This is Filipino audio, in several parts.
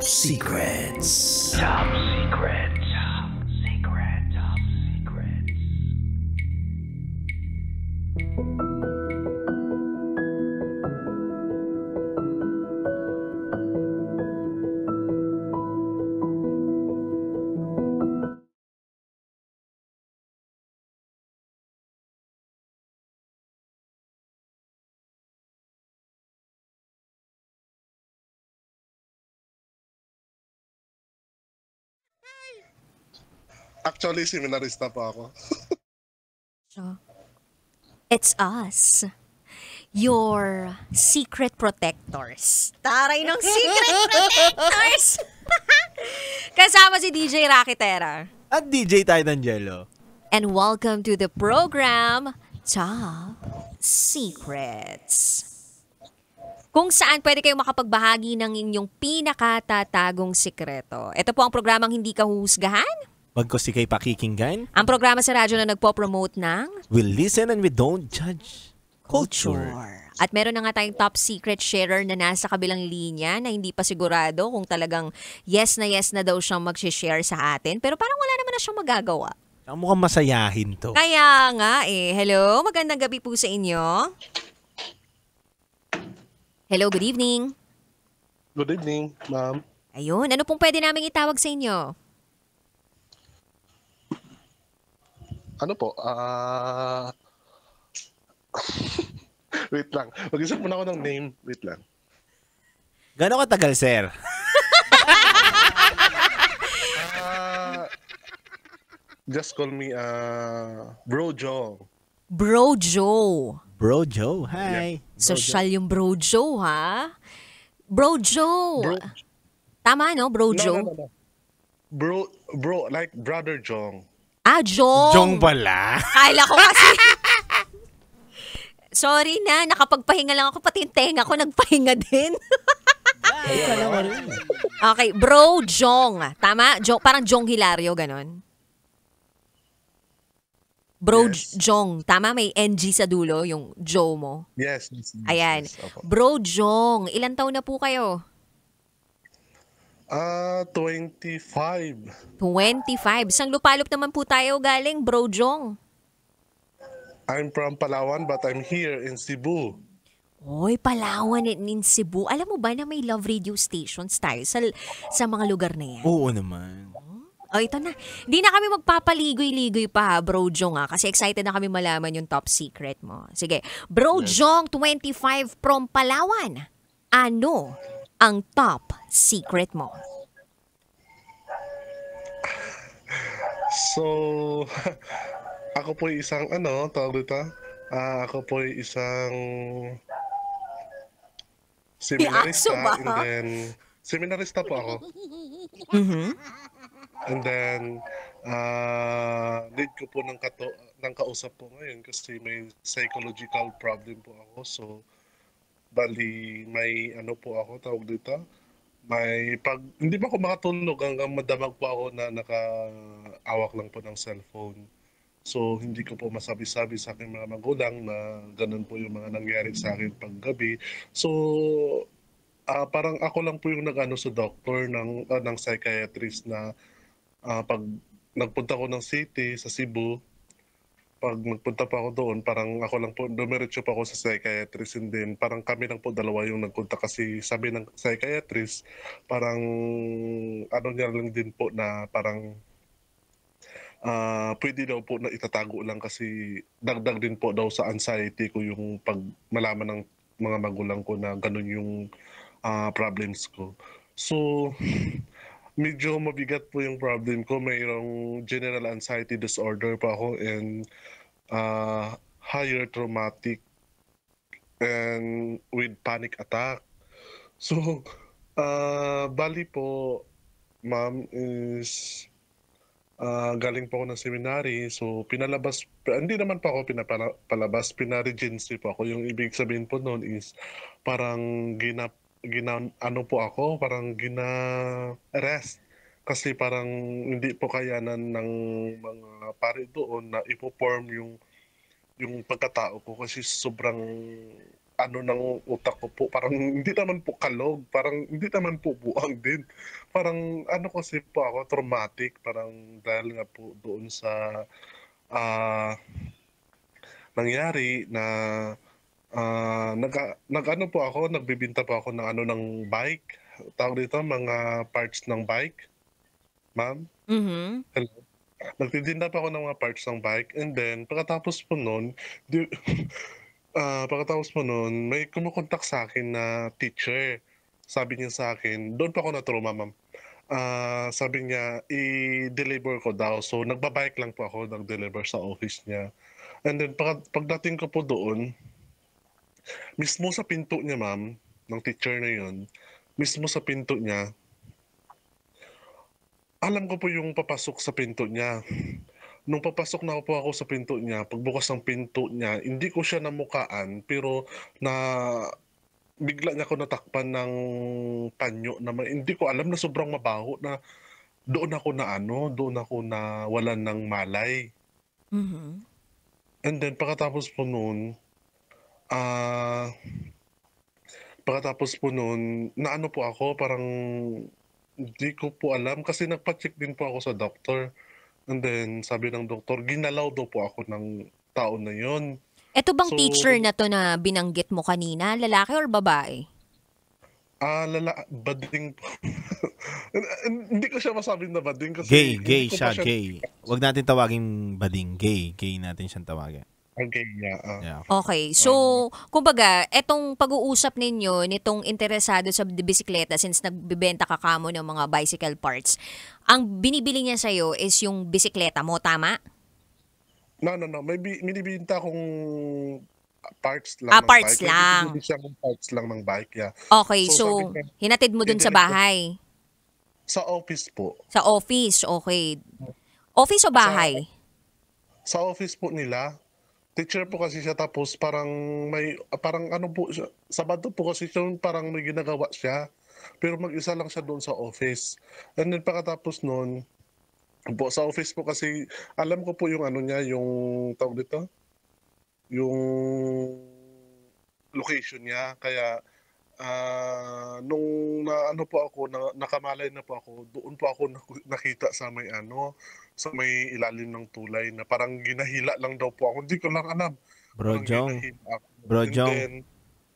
Top Secrets. Top Secret. Top Secret. Top Secret. Actually, seminarista pa ako. It's us. Your secret protectors. Taray ng secret protectors! Kasama si DJ Rakitera. At DJ Tidangelo. And welcome to the program, Top Secrets. Kung saan pwede kayong makapagbahagi ng inyong pinakatatagong sikreto. Ito po ang programang hindi kahuhusgahan. Bagkos ikay pakikinggan, Ang programa sa radyo na nagpo-promote ng we listen and we don't judge. Culture. At meron na nga tayong top secret sharer na nasa kabilang linya na hindi pa sigurado kung talagang yes na daw siyang mag-share sa atin. Pero parang wala naman na siyang magagawa. Ang mukhang masayahin to. Kaya nga hello, magandang gabi po sa inyo. Hello, good evening. Good evening, ma'am. Ayun, ano pong pwede namin itawag sa inyo? Ano po? Wait lang. Mag-isip muna ako ng name. Wait lang. Gano'ng katagal, sir? Just call me Bro Joe. Bro Joe. Bro Joe, hi. Social yung Bro Joe, ha? Bro Joe. Bro. Tama, no? Bro Joe. No. Bro, like Brother Jong. Jong. Jong pala. Kala ko kasi. Sorry na, nakapagpahinga lang ako. Pati yung tenga ko nagpahinga din. Okay, Bro Jong. Tama? Parang Jong Hilario, ganon. Bro Yes. Jong. Tama? May NG sa dulo, yung Joe mo. Yes. Ayan. Yes, opo. Bro Jong, ilan taon na po kayo? 25. 25. Isang lupalop naman po tayo galing, Bro Jong. I'm from Palawan but I'm here in Cebu. Oy, Palawan in Cebu. Alam mo ba na may love radio stations tayo sa mga lugar na yan? Oo naman. O, ito na. Hindi na kami magpapaligoy-ligoy pa, Bro Jong, kasi excited na kami malaman yung top secret mo. Sige. Bro Jong, 25 from Palawan. Ano ang top secret mo? So, ako po isang tawag dito? Ako po isang seminarista Piaso ba? and then seminarista po ako. And then need ko po ng kausap po ngayon kasi may psychological problem po ako. So, bali may po ako tawag dito. Hindi pa ako makatulog hanggang madamag po ako na nakaawak lang po ng cellphone. So, hindi ko po masabi-sabi sa aking mga magulang na ganun po yung mga nangyari sa akin paggabi. So, parang ako lang po yung sa doctor ng psychiatrist na pag nagpunta ko ng city sa Cebu, pag nagpunta pa ako doon, parang ako lang po, dumiretso pa ako sa psychiatrist and then parang kami lang po dalawa yung nagpunta kasi sabi ng psychiatrist, parang niya lang din po na parang pwede daw po na itatago lang kasi dagdag din po daw sa anxiety ko yung pag malaman ng mga magulang ko na ganun yung problems ko. So, medyo mabigat po yung problem ko. Mayroong general anxiety disorder pa ako and higher traumatic and with panic attack. So, bali po, ma'am, is galing po ako ng seminary. So, hindi naman po ako pinapalabas, pinaregency po ako. Yung ibig sabihin po noon is parang gina-arrest kasi parang hindi po kayanan ng mga pare doon na ipo-form yung pagkatao ko kasi sobrang ano ng utak ko po, parang hindi naman po kalog, parang hindi naman po buang din. Parang ano kasi po ako, traumatic, parang dahil nga po doon sa ah, nangyari na nag-ano po ako, nagbibinta po ako ng ano ng bike. Tawag dito, mga parts ng bike, ma'am. Mhm. Hello. Nagtitinda pa ako ng mga parts ng bike, and then pagkatapos po nun, di pagkatapos po nun may kumukontak sa'kin na teacher. Sabi niya sa'kin, doon pa ako na-trauma, ma'am. Sabi niya i-deliver ko daw. So nagba-bike lang po ako, nag-deliver sa office niya. And then pagdating ko po doon, mismo sa pinto niya, ma'am, ng teacher na yun, mismo sa pinto niya, alam ko po yung papasok sa pinto niya. Nung papasok na po ako sa pinto niya, pagbukas ng pinto niya, hindi ko siya namukaan, pero na bigla niya ako natakpan ng panyo na hindi ko alam na sobrang mabaho na doon ako nawalan ng malay. Mhm. And then ah, pagkatapos po nun, naano po ako, parang hindi ko po alam kasi nagpa-check din po ako sa doktor. And then sabi ng doktor, ginalaw daw po ako ng tao na yon. Eto bang So, teacher na to na binanggit mo kanina, lalaki or babae? bading po. Hindi ko siya masabing na bading kasi Gay, hindi gay ko siya, pa siya gay. Huwag natin tawagin bading, gay. Gay natin siyang tawagin. gay niya. Yeah. Okay. So, kumbaga, etong pag-uusap ninyo nitong interesado sa bisikleta since nagbebenta ka kamo ng mga bicycle parts, ang binibili niya sa'yo is yung bisikleta mo, tama? No. May binibenta akong parts lang ng Parts bike. May lang. binibili siya ng parts lang ng bike, yeah. Okay, So, sabi so niya, hinatid mo dun sa Hindi ko- bahay? sa office po. Sa office, okay. Office o bahay? Sa office po nila, teacher po kasi siya, tapos parang parang ano po siya, Sabado po kasi siya, parang may ginagawa siya. Pero mag-isa lang siya doon sa office. And then pagkatapos noon, po sa office po kasi alam ko po yung ano niya, yung tawag dito, yung location niya. Kaya nung ano po ako, nakamalay na po ako, doon po ako nakita sa may ano, sa may ilalim ng tulay na parang ginahila lang daw po ako. Hindi ko lang alam. Bro Parang Jong, ginahila ako. Bro And Jong, then,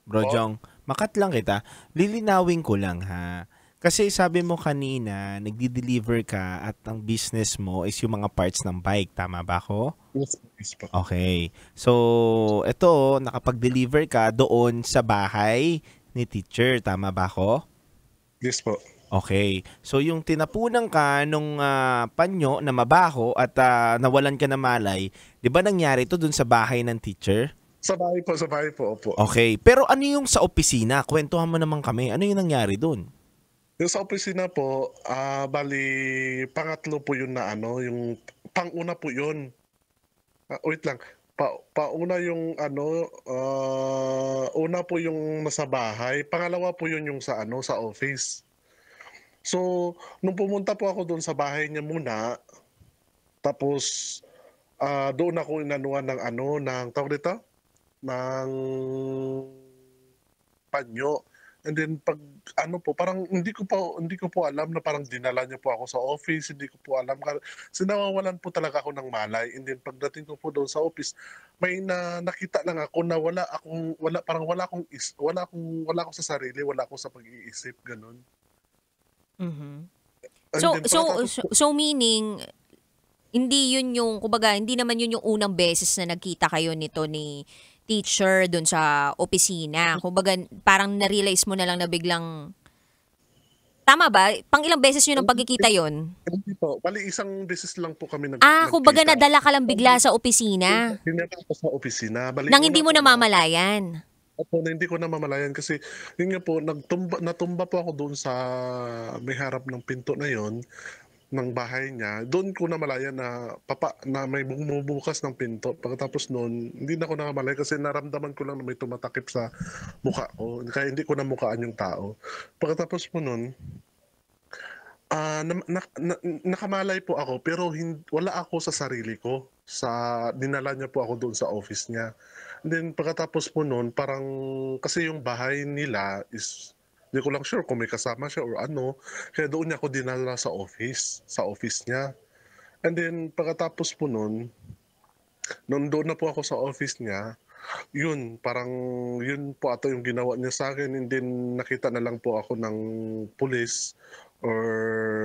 Bro po? Jong, makat lang kita. Lilinawin ko lang ha. Kasi sabi mo kanina, nagdi-deliver ka at ang business mo is yung mga parts ng bike. Tama ba ako? yes po. Okay. So, ito, nakapag-deliver ka doon sa bahay ni teacher. Tama ba ako? Yes po. Okay. So, yung tinapunan ka nung panyo na mabaho at nawalan ka na malay, di ba nangyari ito doon sa bahay ng teacher? Sa bahay po, opo. Okay. Pero ano yung sa opisina? Kwentuhan mo naman kami. Ano yung nangyari doon? Yung sa opisina po, bali, pangatlo po yun na ano, yung panguna po yun. Wait lang. Pauna yung ano, una po yung nasa bahay, pangalawa po yun yung sa ano, sa office. So, nung pumunta po ako doon sa bahay niya muna, tapos doon ako inanuan ng ano, ng tawag dito, ng panyo. And then pag ano po, parang hindi ko po alam na parang dinala niya po ako sa office, hindi ko po alam. Sinawawalan po talaga ako ng malay. And then pagdating ko po doon sa office, may nakita lang ako na wala akong sa sarili, wala akong sa pag-iisip, ganun. Mhm. And So, then so, pagkatapos so, so meaning, hindi yun yung, kumbaga, hindi naman yun yung unang beses na nagkita kayo nito ni teacher dun sa opisina. Kumbaga, parang na-realize mo na lang na biglang, tama ba? Pang ilang beses yun ang pagkikita yun? Hindi po, bali isang beses lang po kami Kumbaga nagkita. nadala ka lang bigla sa opisina Dinala ko sa opisina. Bali, nang hindi una mo po, namamalayan. Opo, na hindi ko namamalayan kasi yun nga po, natumba po ako doon sa may harap ng pinto na yon ng bahay niya. Doon ko namalayan na may bumubukas ng pinto. Pagkatapos noon, hindi na ako nakamalay kasi naramdaman ko lang na may tumatakip sa mukha ko. Kaya hindi ko namukaan yung tao. Pagkatapos po noon, nakamalay po ako pero wala ako sa sarili ko. Dinala niya po ako doon sa office niya. Then pagkatapos po nun, parang kasi yung bahay nila is hindi ko lang sure kung may kasama siya or ano. Kaya doon niya ako dinala sa office niya. And then pagkatapos po nun, nung doon na po ako sa office niya, yun, parang yun po ata yung ginawa niya sa akin. And then nakita na lang po ako ng pulis or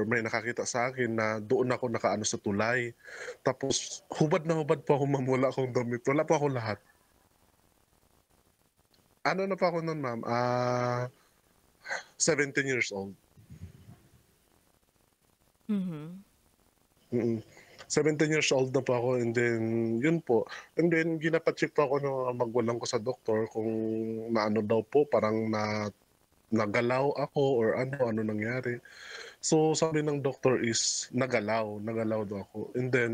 may nakakita sa akin na doon ako nakaano sa tulay. Tapos hubad na hubad po ako, ma'am, wala akong damit. Wala po ako lahat. Ano na pa ako nun, ma'am? 17 years old. Mhm. Mm. 17 years old na po ako, and then yun po. And then ginapacheck po ako ng magulang ko sa doktor kung naano daw po, parang nagalaw ako or ano nangyari. So sabi ng doktor is nagalaw daw ako. And then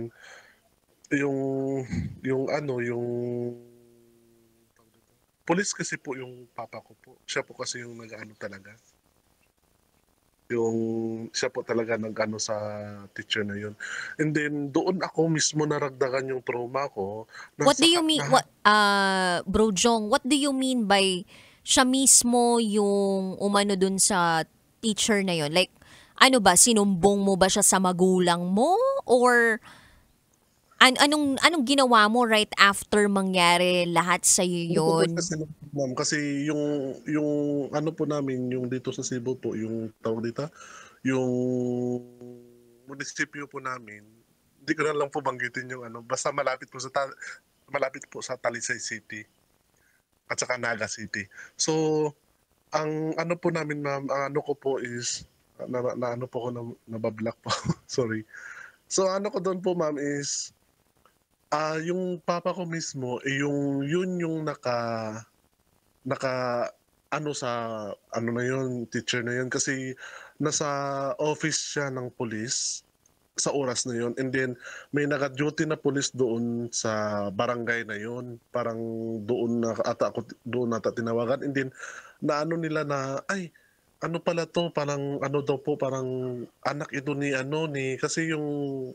yung yung police kasi po yung papa ko po. Siya po kasi yung nag-ano talaga. Yung siya po talaga nag-ano sa teacher na yun. And then doon ako mismo naragdagan yung trauma ko. What do you mean, Bro Jong, what do you mean by siya mismo yung umano dun sa teacher na yun? Like, ano ba, sinumbong mo ba siya sa magulang mo? Or anong ginawa mo right after mangyari lahat sa'yo Ano po yun? kasi, ma'am, kasi yung ano po namin, yung dito sa Cebu po, yung tawag dito, yung munisipyo po namin, hindi ko na lang po banggitin yung ano, basta malapit po sa Talisay City at saka Naga City. So, ang ano po namin, ma'am, ang ano ko po is na ano po ko nabablock po. Sorry. So, ano ko doon po, ma'am, is yung papa ko mismo, yun yung naka ano sa ano na yun, teacher na yun kasi nasa office siya ng police sa oras na yun, and then may naka-duty na police doon sa barangay na yun, parang doon na ata ako doon ata tinawagan, and then naano nila na ay ano pala to, parang ano daw po, parang anak ito ni ano ni kasi yung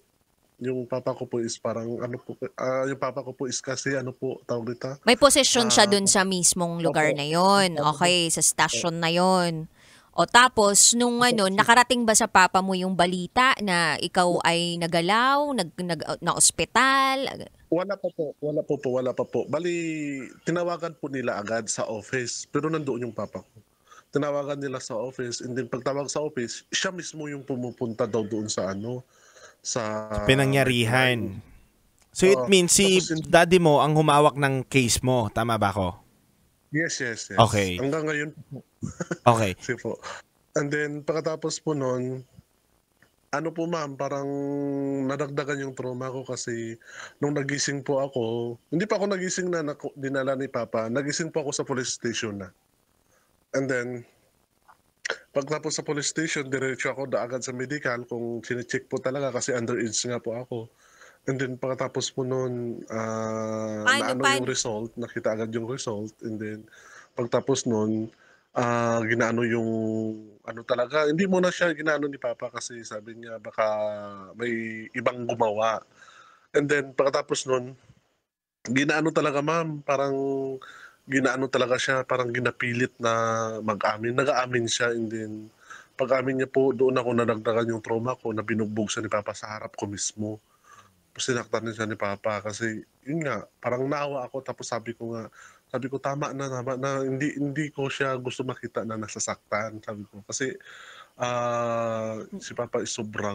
papa ko po is parang ano po, yung papa ko po is kasi ano po tawag dito. May posisyon siya Ah, dun sa mismong lugar opo. na yon. Okay, sa stasyon na yon. O tapos, nung nakarating ba sa papa mo yung balita na ikaw ay nagalaw, na ospital? Wala pa po. Bali, tinawagan po nila agad sa office, pero nandoon yung papa ko. Tinawagan nila sa office, and then pagtawag sa office, siya mismo yung pumupunta daw doon sa ano, sa may tulay. Pinangyarihan. So it Oo. means si Tapos daddy mo ang humawak ng case mo. Tama ba ako? yes. Okay. Hanggang ngayon Okay. kasi po. And then pagkatapos po noon, ano po, ma'am, parang nadagdagan yung trauma ko kasi nung nagising po ako, hindi pa ako nagising na dinala ni Papa, nagising po ako sa police station na. And then, pagtapos sa police station, diretso ako agad sa medical kung chinecheck po talaga kasi underage nga po ako. And then pagkatapos po noon, naano yung Paano? result, nakita agad yung result. And then pagtapos noon, ginaano yung ano talaga, hindi mo na siya ginaano ni Papa kasi sabi niya baka may ibang gumawa. And then pagkatapos noon, ginaano talaga, ma'am, parang ginaano talaga siya, parang ginapilit na mag-amin. Nag-aamin siya, and then pag-amin niya po, doon ako nadagdagan yung trauma ko na binugbog siya ni Papa sa harap ko mismo. Sinaktan din siya ni Papa kasi yun nga, parang naawa ako, tapos sabi ko tama na, hindi ko siya gusto makita na nasasaktan, sabi ko. Kasi si Papa is sobrang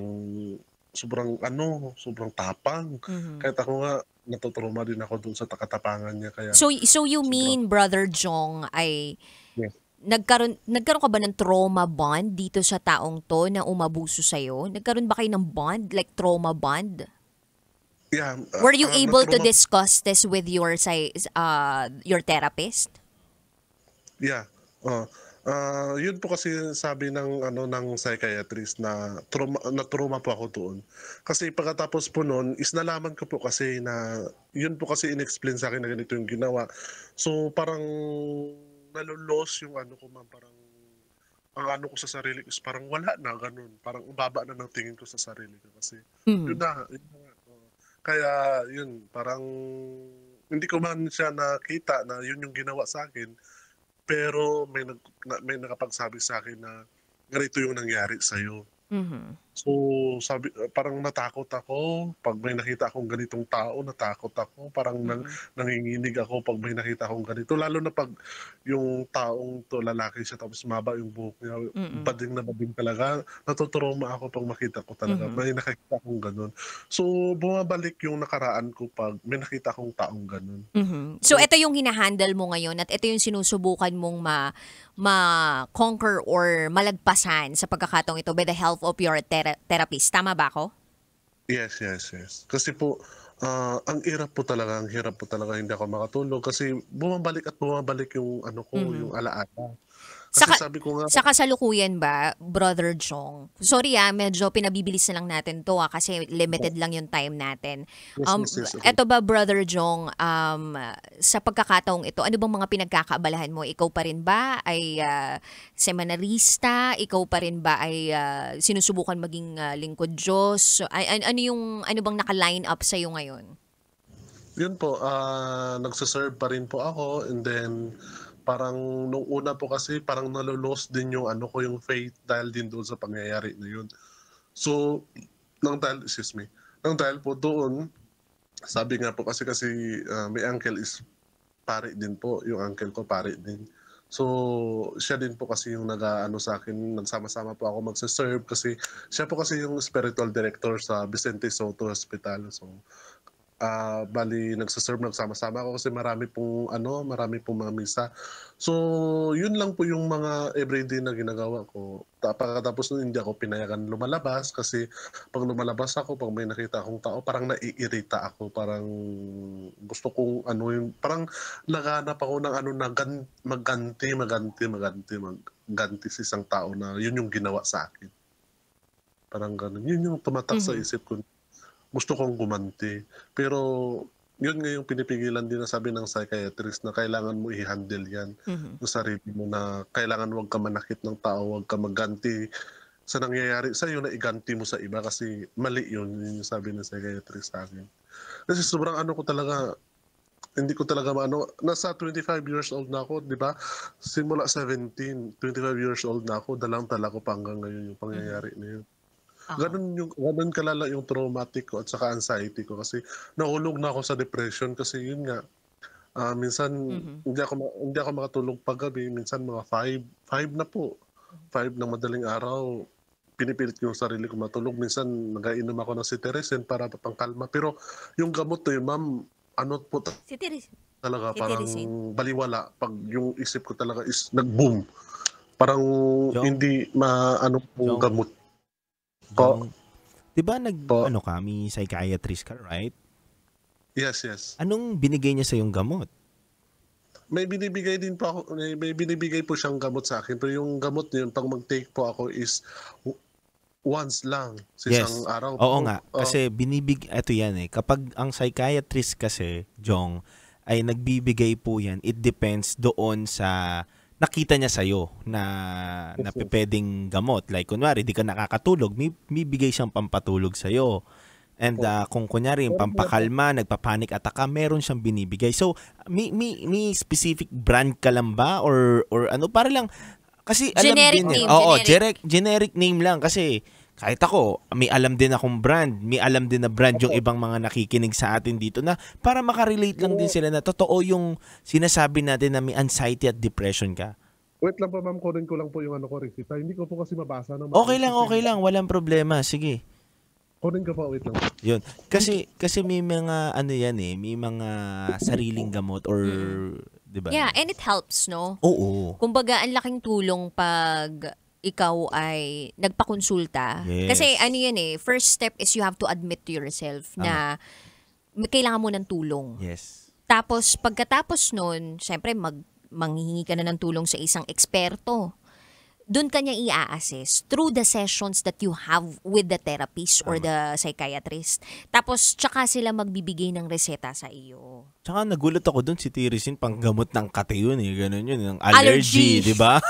tapang. Mhm. Kahit ako nga, natutrauma din ako dun sa takatapangan niya, kaya So you sobrang mean, Brother Jong, ay yes. nagkaroon ka ba ng trauma bond dito sa taong to na umabuso sa'yo? Nagkaroon ba kayo ng bond, like trauma bond? Yeah, Were you able to nagtrauma, discuss this with your therapist? yeah. Yun po kasi sabi ng psychiatrist na trauma po ako doon. Kasi pagkatapos po noon is nalaman ko po kasi na yun po kasi inexplain sa akin na ganito yung ginawa. So parang nalulos yung ano ko, ma'am, parang ang ano ko sa sarili is parang wala na ganun. Parang ubaba na ng tingin ko sa sarili ko kasi Mhm. yun na nga. Kaya yun, parang hindi ko man siya nakita na yun yung ginawa sa akin, pero may nakapagsabi sa akin na ganito yung nangyari sa'yo. Mhm. So, parang natakot ako pag may nakita akong ganitong tao, natakot ako, parang nanginginig ako pag may nakita akong ganito. Lalo na pag yung taong to, lalaki siya, tapos maba yung buhok niya, Mm. bading na bading talaga. Natuturoma ako pag makita ko talaga. Mhm. May nakita akong ganun. So, bumabalik yung nakaraan ko pag may nakita akong taong ganun. Mhm. So, ito yung hinahandle mo ngayon at ito yung sinusubukan mong ma-conquer or malagpasan sa pagkakataong ito by the help of your therapist. Tama ba ako? Yes, yes, yes. Kasi po, ang hirap po talaga, hindi ako makatulog kasi bumabalik at bumabalik yung ano ko, yung alaala. Kasi Saka, sabi ko nga, sa kasalukuyan ba, Brother Jong? Sorry medyo pinabibilis na lang natin to kasi limited lang yung time natin. yes, okay. Eto ba, Brother Jong, sa pagkakataong ito, ano bang mga pinagkakaabalahan mo? Ikaw pa rin ba ay seminarista? Ikaw pa rin ba ay sinusubukan maging lingkod Diyos? Ano bang naka-line up sa'yo ngayon? yun po, nagsaserve pa rin po ako, and then parang nung una po kasi parang nalolost din yung ano ko, yung faith dahil din doon sa pangyayari na yun. So, nang dahil po doon, sabi nga po kasi may uncle is pare din po, yung uncle ko pare din. So, siya din po kasi yung nag-ano sa akin, nagsama-sama po ako magse-serve kasi siya po kasi yung spiritual director sa Vicente Soto Hospital. So, bali nagse-serve, nagsama-sama ako kasi marami pong mga misa. So, yun lang po yung mga everyday na ginagawa ko. Pagkatapos nun, hindi ako pinayagan lumalabas kasi pag lumalabas ako, pag may nakita akong tao, parang naiirita ako. Parang gusto kong parang naghanap ako ng magganti sa isang tao na yun yung ginawa sa akin. Parang ganun. Yun yung tumatak sa isip ko. Gusto kong gumanti. Pero yun nga yung pinipigilan din na sabi ng psychiatrist na kailangan mo i-handle yan yung sarili mo, na kailangan wag ka manakit ng tao, wag ka magganti sa nangyayari sa iyo na iganti mo sa iba kasi mali yun yung sabi ng psychiatrist sa akin. Kasi sobrang ko talaga, hindi ko talaga nasa 25 years old na ako, di ba? Simula 25 years old na ako, dalang-dala ko pa hanggang ngayon yung pangyayari na yun. Ganun kalala yung traumatic ko at saka anxiety ko kasi nahulog na ako sa depression kasi yun nga, minsan hindi ako makatulog paggabi, minsan mga 5 na po. 5 ng madaling araw, pinipilit ko yung sarili ko matulog. Minsan nag-iinom ako ng cetirizine para pangkalma. Pero yung gamot to yun, ma'am, po talaga, parang baliwala. Pag yung isip ko talaga is nag-boom. Parang hindi po Jong. gamot. Jong, di ba may psychiatrist ka, right? Yes. Anong binigay niya sa yung gamot? May binibigay po siyang gamot sa akin. Pero yung gamot niyon, pag mag-take po ako is once lang sa isang araw. Oo nga. Kasi ito yan eh. Kapag ang psychiatrist kasi, Jong, ay nagbibigay po yan, it depends doon sa nakita niya sa'yo na pwedeng gamot. Like, kunwari, di ka nakakatulog, may bigay siyang pampatulog sa'yo. And kung kunyari, yung pampakalma, nagpapanik attack ka, meron siyang binibigay. So, may specific brand ka lang ba? Or ano? Para lang, kasi alam generic din. name. Oo, generic name lang. Kasi, kahit ako, may alam din akong brand. May alam din na brand yung ibang mga nakikinig sa atin dito na para makarelate lang din sila na totoo yung sinasabi natin na may anxiety at depression ka. Wait lang pa, ma'am. Kunin ko lang po yung resita. Hindi ko po kasi mabasa. Okay lang. Walang problema. Sige. Kunin ko pa, wait lang. Yun. Kasi may mga may mga sariling gamot or, di ba? Yeah, and it helps, no? Oo. Kumbaga, ang laking tulong pag ikaw ay nagpakonsulta. Yes. Kasi first step is you have to admit to yourself na kailangan mo ng tulong. Yes. Tapos, pagkatapos nun, syempre, manghihingi ka na ng tulong sa isang eksperto. Doon ka niya i-assess through the sessions that you have with the therapist or the psychiatrist. Tapos, tsaka sila magbibigay ng reseta sa iyo. Tsaka nagulat ako doon si Tirisin, panggamot ng kate yun eh. Ganun yun. Ng allergy, di ba?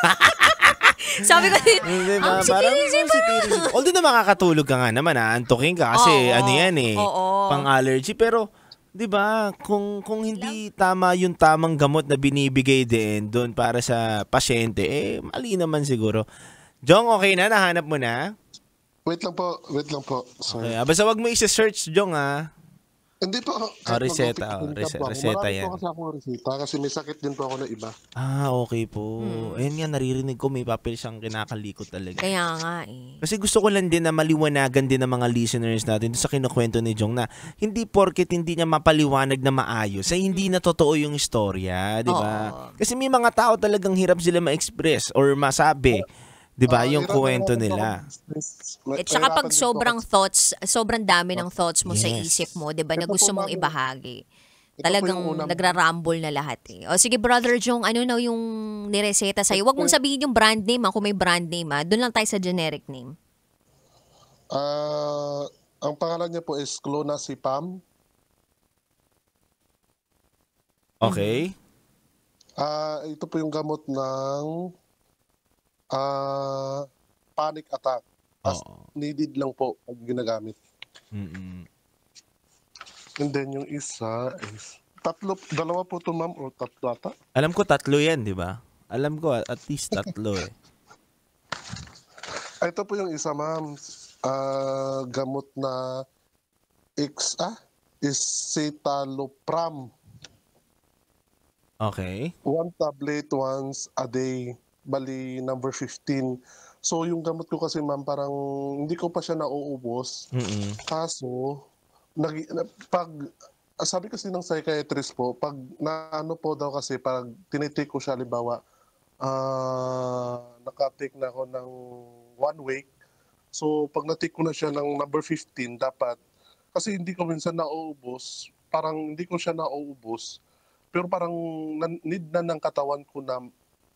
Sabi ko, diba? Parang si Tirisin. Although na makakatulog ka nga naman, antukin ka kasi Oo, yan eh. oo. Pang allergy. Pero, 'Di ba? Kung hindi tama yung tamang gamot na binibigay din doon para sa pasyente, mali naman siguro. Jong, okay na? Nahanap mo na? Wait lang po. Sorry. Okay. Basta wag mo i-search, Jong, ha? Hindi po. Reseta. Reseta yan. Marami po kasi akong reseta kasi may sakit din po ako na iba. Okay po. Ayun nga, naririnig ko may papel siyang kinakalikot talaga. Kaya nga eh. Kasi gusto ko lang din na maliwanagan din ng mga listeners natin sa kinukwento ni Jong na hindi porket hindi niya mapaliwanag na maayos ay hindi na totoo yung istorya, di ba? Kasi may mga tao talagang hirap sila ma-express or masabi. 'Di ba yung kwento nila? At saka pag sobrang dami ng thoughts mo sa isip mo, 'di ba, na gusto mong ibahagi. Talagang nagrarumble na lahat eh. O sige, Brother Jong, ano na yung nireseta sa'yo? Huwag mong sabihin yung brand name, kung may brand name. Doon lang tayo sa generic name. Ang pangalan niya po is Clonazepam. Okay. Ito po yung gamot ng panic attack. Needed lang po pag ginagamit. And then yung isa is dalawa po to ma'am o tatlo ata? Alam ko tatlo yan, di ba? Alam ko at least tatlo eh. Ito po yung isa ma'am. Gamot na escitalopram. Okay. 1 tablet once a day. Bali, number 15. So, yung gamot ko kasi, ma'am, parang hindi ko pa siya nauubos. Kaso, sabi kasi ng psychiatrist po, pag naano po daw kasi, pag tinitake ko siya, halimbawa, nakatake na ako ng 1 week. So, pag natake ko na siya ng number 15, dapat, kasi hindi ko minsan nauubos, parang hindi ko siya nauubos, pero parang need na ng katawan ko na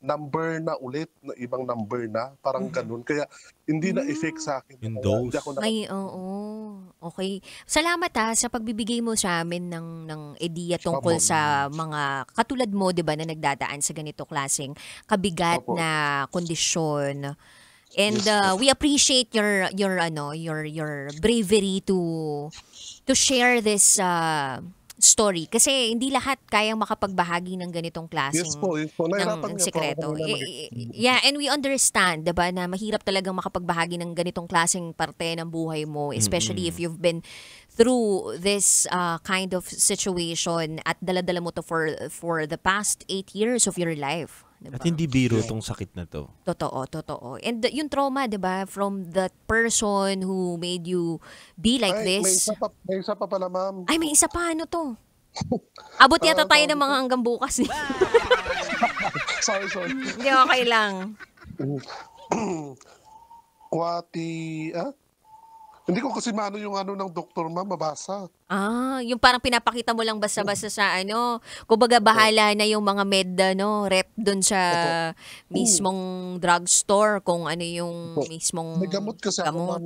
number na ulit, na ibang number na, parang ganun. Kaya hindi na effect sa akin. Yung dose. Ay, oo. Okay. Salamat sa pagbibigay mo sa amin ng ideya tungkol sa mga katulad mo, 'di ba, na nagdadaan sa ganito klaseng kabigat na kondisyon. And we appreciate your bravery to share this story kasi hindi lahat kayang makapagbahagi ng ganitong klaseng Yes po. ng sikreto. Yeah, and we understand, 'di ba, na mahirap talagang makapagbahagi ng ganitong klaseng parte ng buhay mo, especially if you've been through this kind of situation at dala-dala mo to for the past 8 years of your life. Diba? At hindi biro tong sakit na to. Totoo. And yung trauma, 'di ba, from that person who made you be like this. May isa pa pala, ma'am. Ay, may isa pa. Ano to? Abot yata tayo ng mga hanggang bukas. Sorry. Hindi, okay lang. Hindi ko kasi maano yung ng doktor, ma'am, mabasa. Yung parang pinapakita mo lang basta-basta sa kumbaga bahala na yung mga med rep doon sa mismong drugstore kung ano yung mismong May gamot kasi ako,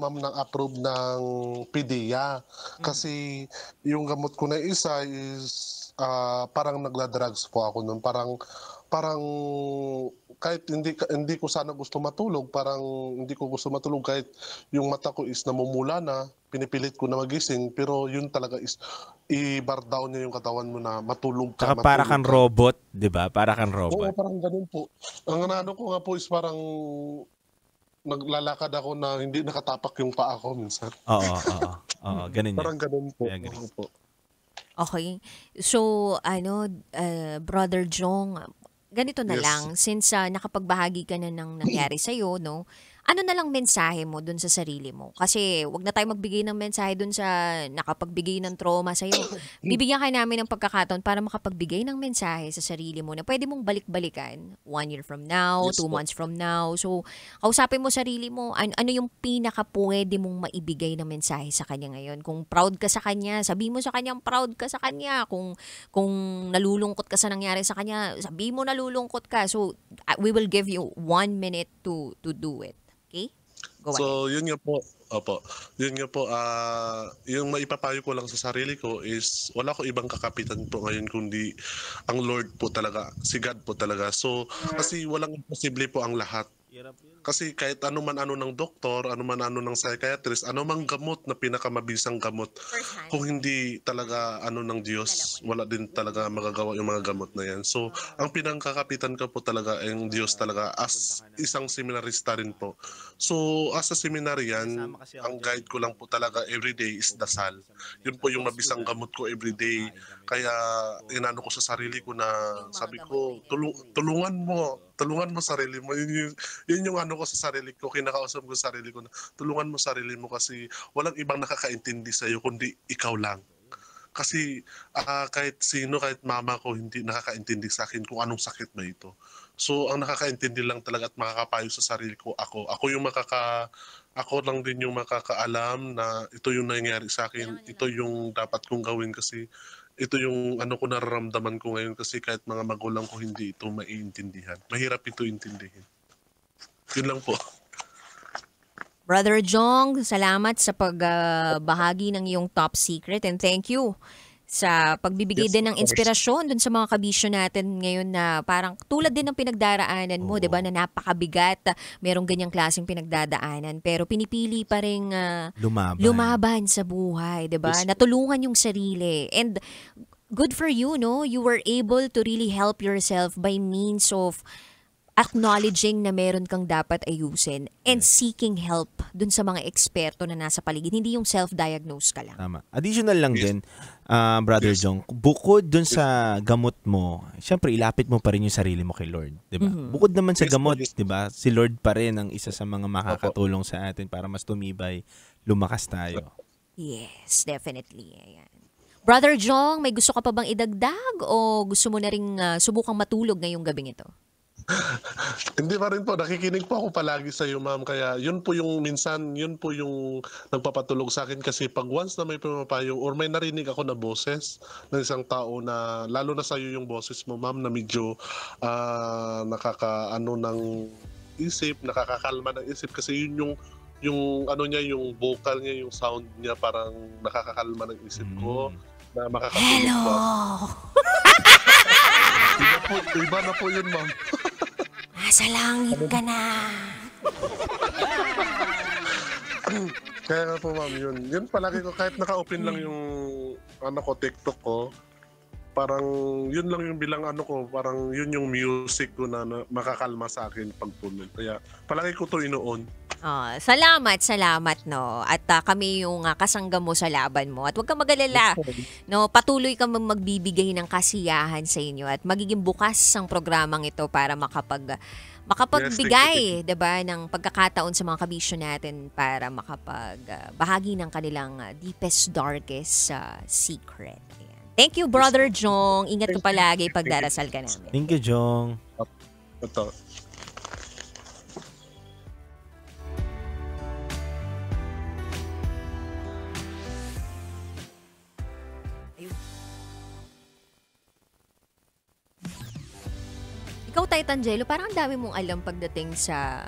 ma'am, ng approved ng PDEA. Kasi yung gamot ko na isa is parang nagla-drugs po ako noon. Parang kahit hindi ko sana gusto matulog, parang hindi ko gusto matulog kahit yung mata ko is namumula na, pinipilit ko na magising, pero yun talaga is i-bar down niya yung katawan mo na matulog ka. Saka para kang robot, 'di ba? Para kang robot. Oo, parang ganun po. Ang ano ko nga po is parang naglalakad ako na hindi nakatapak yung paa ko minsan. Oo, ganun yan. Parang ganun po. Yeah, ganun. Okay. So, Brother Jong, ganito na lang, since nakapagbahagi ka na ng nangyari sa'yo, no? Ano na lang mensahe mo dun sa sarili mo? Kasi wag na tayo magbigay ng mensahe dun sa nakapagbigay ng trauma sa'yo. Bibigyan ka namin ng pagkakataon para makapagbigay ng mensahe sa sarili mo na pwede mong balik-balikan 1 year from now, 2 months from now. So, kausapin mo sarili mo, ano yung pinaka-pwede mong maibigay na mensahe sa kanya ngayon? Kung proud ka sa kanya, sabi mo sa kanya proud ka sa kanya. Kung nalulungkot ka sa nangyari sa kanya, sabi mo nalulungkot ka. So, we will give you 1 minute to do it. Okay? Go ahead. So, yun nga po. Opo. Yun nga po, yung maipapayo ko lang sa sarili ko is wala ko ibang kakapitan po ngayon kundi ang Lord po talaga, si God po talaga. So, kasi walang imposible po ang lahat. Hirap yun. Kasi kahit ano man ano ng doktor, ano man ano ng psychiatrist, ano mang gamot na pinakamabisang gamot, First hand. kung hindi talaga ano ng Diyos, wala din talaga magagawa yung mga gamot na yan. So, ang pinangkakapitan ko po talaga ay yung Diyos talaga as isang seminarista rin po. So, as a seminarian, ang guide ko lang po talaga everyday is dasal. Yun po yung mabisang gamot ko everyday. Kaya inano ko sa sarili ko na sabi ko, tulungan mo sarili mo. Yun yung ano ko sa sarili ko, kinakausap ko sa sarili ko na tulungan mo sarili mo kasi walang ibang nakakaintindi sa'yo kundi ikaw lang. Kasi kahit sino, kahit mama ko, hindi nakakaintindi sa akin kung anong sakit ba ito. So, ang nakakaintindi lang talaga at makakapayo sa sarili ko, ako. Ako lang din yung makakaalam na ito yung nangyayari sa akin, ito yung dapat kong gawin kasi ito yung ano ko nararamdaman ko ngayon kasi kahit mga magulang ko hindi ito maiintindihan. Mahirap ito intindihin. Yun lang po. Brother Jong, salamat sa pagbahagi ng iyong top secret and thank you sa pagbibigay Yes, din of ng course. inspirasyon dun sa mga kabisyo natin ngayon na parang tulad din ng pinagdaraanan mo, 'di ba, na napakabigat, merong ganyang klaseng pinagdadaanan pero pinipili pa ring lumaban sa buhay, 'di ba? Yes. Natulungan yung sarili and good for you, no? You were able to really help yourself by means of acknowledging na meron kang dapat ayusin and seeking help dun sa mga eksperto na nasa paligid. Hindi yung self-diagnose ka lang. Tama. Additional lang Yes. din, Brother Yes. Jong, bukod dun sa gamot mo, syempre ilapit mo pa rin yung sarili mo kay Lord, 'di ba? Bukod naman sa Yes po, gamot, yes. 'di ba? Si Lord pa rin ang isa sa mga makakatulong sa atin para mas tumibay, lumakas tayo. Yes, definitely. Ayan. Brother Jong, may gusto ka pa bang idagdag o gusto mo na ring subukang matulog ngayong gabing ito? Hindi pa rin po, nakikinig po ako palagi sa iyo, ma'am. Kaya yun po yung minsan, yun po yung nagpapatulog sa akin kasi pag once na may pumapayo or may narinig ako na boses ng isang tao na, lalo na sa iyo yung boses mo, ma'am, na medyo nakakaano ng isip, nakakakalma ng isip kasi yun yung ano niya, yung vocal niya, yung sound niya parang nakakakalma ng isip ko na makakatulog po. Iba na po yun, ma'am. Nasa langit ka na. Kaya nga po, ma'am, yun. Yun palagi ko, kahit naka-open lang yung TikTok ko, parang yun lang yung bilang parang yun yung music ko na makakalma sa akin pag tulog. Kaya palagi ko to ino-on. Salamat no. At kami yung kasangga mo sa laban mo. At huwag kang mag-alala. No, patuloy kang magbibigay ng kasiyahan sa inyo at magiging bukas ang programang ito para makapagbigay, 'di ba, ng pagkakataon sa mga kabisyo natin para makapagbahagi ng kanilang deepest, darkest secret. Ayan. Thank you, Brother Jong. Ingat ka palagi pagdarasal ka namin. Thank you, Jong. Ito. Ikaw, Tangelo, parang ang dami mong alam pagdating sa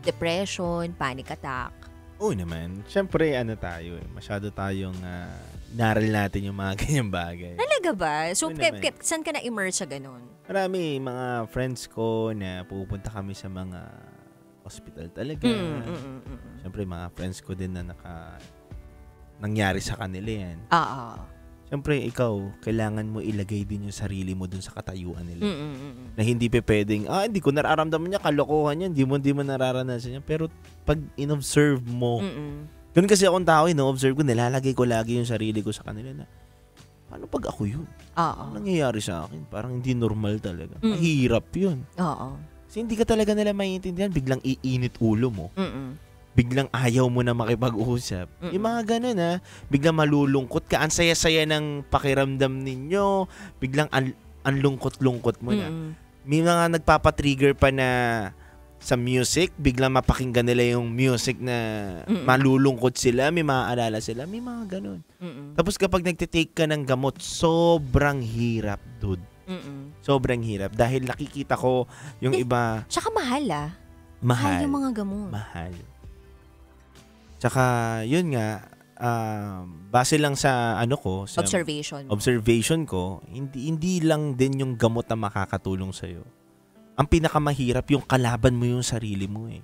depression, panic attack. Oo naman. Siyempre, tayo masyado tayong naral natin yung mga ganyang bagay. Talaga ba? So, Oo naman. saan ka na-immerse sa ganun? Marami mga friends ko na pupunta kami sa mga hospital talaga. Siyempre, mga friends ko din na nangyari sa kanila yan. Oo. Siyempre, ikaw, kailangan mo ilagay din yung sarili mo dun sa katayuan nila. Na hindi pa pwedeng, hindi ko nararamdaman niya, kalokohan yan, hindi mo nararanasan yan. Pero pag in-observe mo, ganun kasi akong tao, in-observe ko, nilalagay ko lagi yung sarili ko sa kanila na, paano pag ako yun? Oo. Ano nangyayari sa akin? Parang hindi normal talaga. Mahirap yun. Oo. Kasi hindi ka talaga nila maiintindihan, biglang iinit ulo mo. Biglang ayaw mo na makipag-usap. Yung mga ganun biglang malulungkot ka, ang saya-saya ng pakiramdam ninyo, biglang ang lungkot-lungkot mo na. May mga nagpapatrigger pa na sa music, biglang mapakinggan nila yung music na malulungkot sila, may maaalala sila, may mga ganun. Tapos kapag nagtitake ka ng gamot, sobrang hirap, dude. Sobrang hirap. Dahil nakikita ko yung iba, Tsaka mahal Mahal mahal. yung mga gamot. Mahal. Tsaka, yun nga, base lang sa sa Observation. observation ko, hindi lang din yung gamot na makakatulong sa'yo. ang pinakamahirap yung kalaban mo yung sarili mo eh.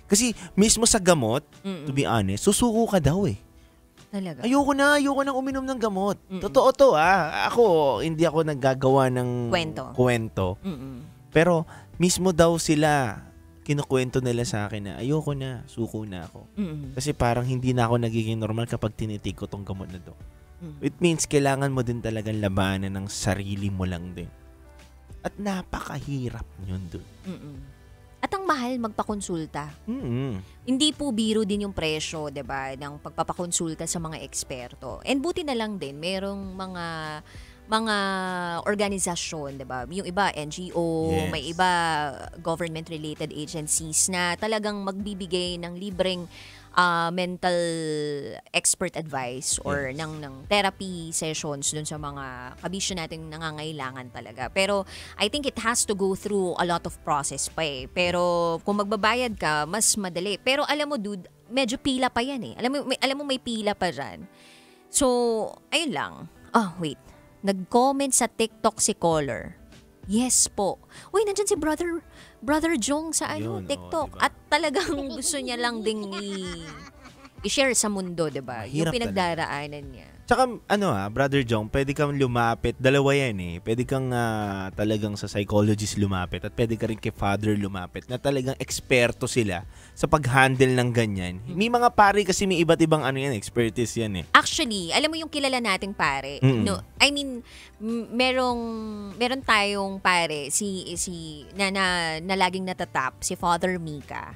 Kasi mismo sa gamot, to be honest, susuko ka daw eh. Talaga. Ayoko nang uminom ng gamot. Totoo to Ako, hindi ako naggagawa ng kwento. Pero mismo daw sila, kinukwento nila sa akin na ayoko na, suko na ako. Kasi parang hindi na ako nagiging normal kapag tinitig ko tong gamot na to. It means kailangan mo din talagang labanan ng sarili mo lang din. At napakahirap yun dun. At ang mahal magpakonsulta. Hindi po biro din yung presyo, 'di ba, ng pagpapakonsulta sa mga eksperto. And buti na lang din merong mga organisasyon, 'di ba? Yung iba NGO, Yes. may iba government related agencies na talagang magbibigay ng libreng mental expert advice or Yes. ng therapy sessions dun sa mga kabisyo nating nangangailangan talaga. Pero I think it has to go through a lot of process pa eh. Pero kung magbabayad ka, mas madali. Pero alam mo dude, medyo pila pa yan eh. Alam mo may pila pa dyan. So, ayun lang. Oh, wait. Nag-comment sa TikTok si Caller. Yes po. Uy, nandyan si Brother Jong sa Yun, TikTok. diba? At talagang gusto niya lang ding i-share sa mundo, 'di ba? Yung Mahirap pinagdaraanan niya. Tsaka Brother Jong, pwede kang lumapit. Dalawa yan eh. Pwede kang talagang sa psychologist lumapit at pwede ka rin kay Father lumapit na talagang eksperto sila sa pag-handle ng ganyan. May mga pare kasi may iba't ibang expertise yan eh. Actually, alam mo yung kilala nating pare? No, I mean, meron tayong pare na laging natatap, si Father Mika.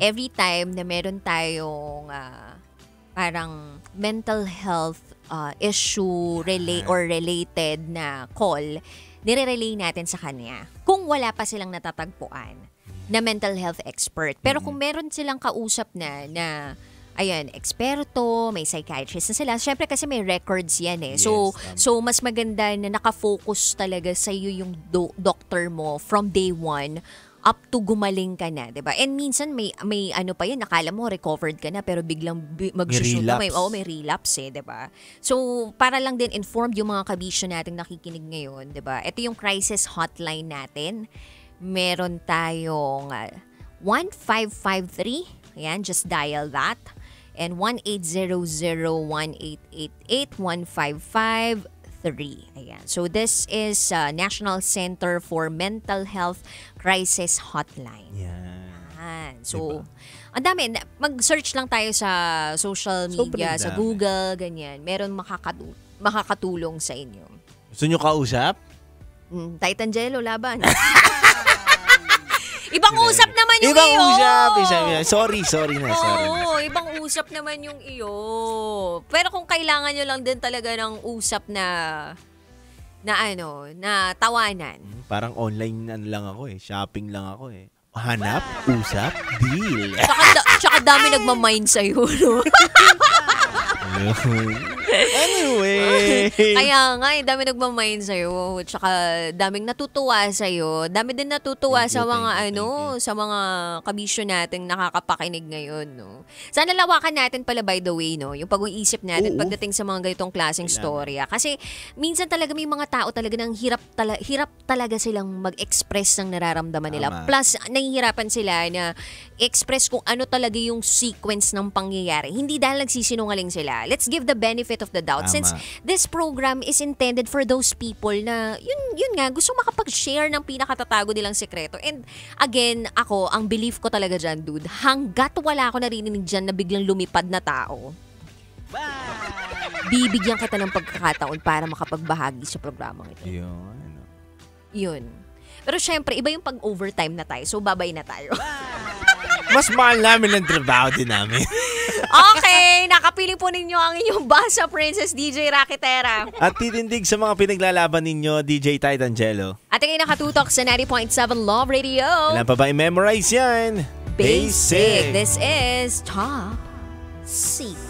Every time na meron tayong parang mental health issue or related na call, nire-relay natin sa kanya kung wala pa silang natatagpuan na mental health expert. Pero kung meron silang kausap na ayan, eksperto, may psychiatrist na sila. Syempre kasi may records yan eh. Yes, So mas maganda na nakafocus talaga sa iyo yung doctor mo from day one up to gumaling ka na, 'di ba? And minsan may ano pa yan, nakala mo recovered ka na pero biglang mag-shoot na may relapse eh, 'di ba? So para lang din informed yung mga kabisyo nating nakikinig ngayon, 'di ba? Ito yung crisis hotline natin. Meron tayong 1553. Ayan, just dial that. And 1-800-1888-1553. Ayan. So this is National Center for Mental Health Crisis Hotline. Yan. So, ang dami. Mag-search lang tayo sa social media, Sobrang sa dami. Google, ganyan. Meron makakatulong sa inyo. Gusto nyo kausap? Titangelo, laban. Ibang usap naman yung Ibang iyo. usap. Sorry na. Oo, ibang usap naman yung iyo. Pero kung kailangan nyo lang din talaga ng usap na tawanan. Parang online lang ako eh. Shopping lang ako eh. Hanap, usap, deal. Tsaka dami nagmamind sa'yo, no? Anyway. Kaya nga, dami nagmamind sa'yo. Tsaka daming natutuwa sa'yo. Dami din natutuwa Thank you, sa mga thank you. sa mga kabisyo nating nakakapakinig ngayon, no? Sana lawakan natin pala, by the way, no? Yung pag-uisip natin Oo. pagdating sa mga ganitong klaseng storya. Kasi minsan talaga may mga tao talaga nang hirap talaga silang mag-express ng nararamdaman nila. Tama. Plus, nahihirapan sila na express kung ano talaga yung sequence ng pangyayari. Hindi dahil nagsisinungaling sila. Let's give the benefit of the doubt. Tama. Since this program is intended for those people na yun nga, gusto makapag-share ng pinakatatago nilang sekreto. And again, ang belief ko talaga dyan, dude, hanggat wala ako narinig dyan na biglang lumipad na tao, bibigyan kita ng pagkakataon para makapagbahagi sa programang ito. Yun. Pero syempre, iba yung pag-overtime na tayo. So, babay na tayo. Mas mahal namin ang trabaho din namin. Okay, nakapiling po ninyo ang inyong Basa Princess DJ Raketera. At titindig sa mga pinaglalaban ninyo, DJ Titangelo. At kayo nakatutok sa 90.7 Love Radio. Kailan pa ba i-memorize yan? Basic. This is Top Secret.